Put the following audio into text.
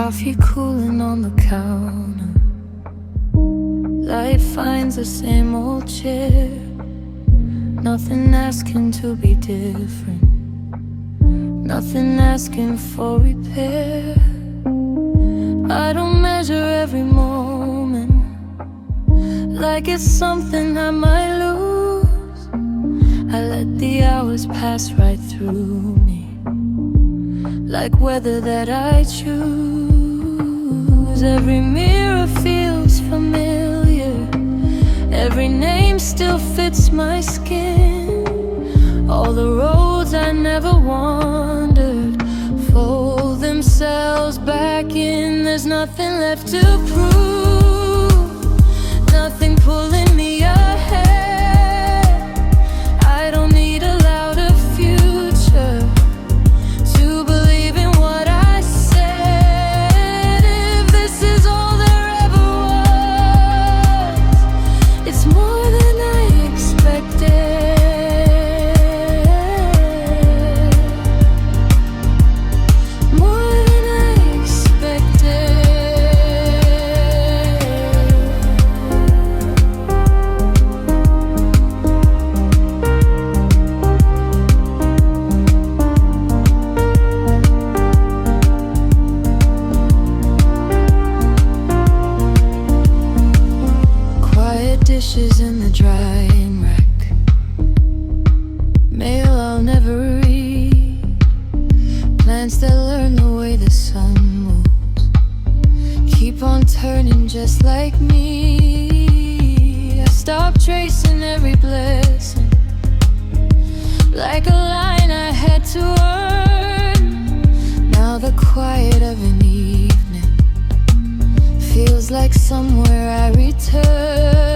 Coffee cooling on the counter. Light finds the same old chair. Nothing asking to be different. Nothing asking for repair. I don't measure every moment like it's something I might lose. I let the hours pass right through me, like weather that I choose. Every mirror feels familiar. Every name still fits my skin. All the roads I never wandered fold themselves back in. There's nothing left to prove, nothing pulling me ahead. I don't need a louder future to believe in what I said. If this is all there ever was, it's more than I expected. Dishes in the drying rack, mail I'll never read, plants that learn the way the sun moves, keep on turning just like me. I stopped tracing every blessing, like a line I had to earn. Now the quiet of an evening feels like somewhere I return.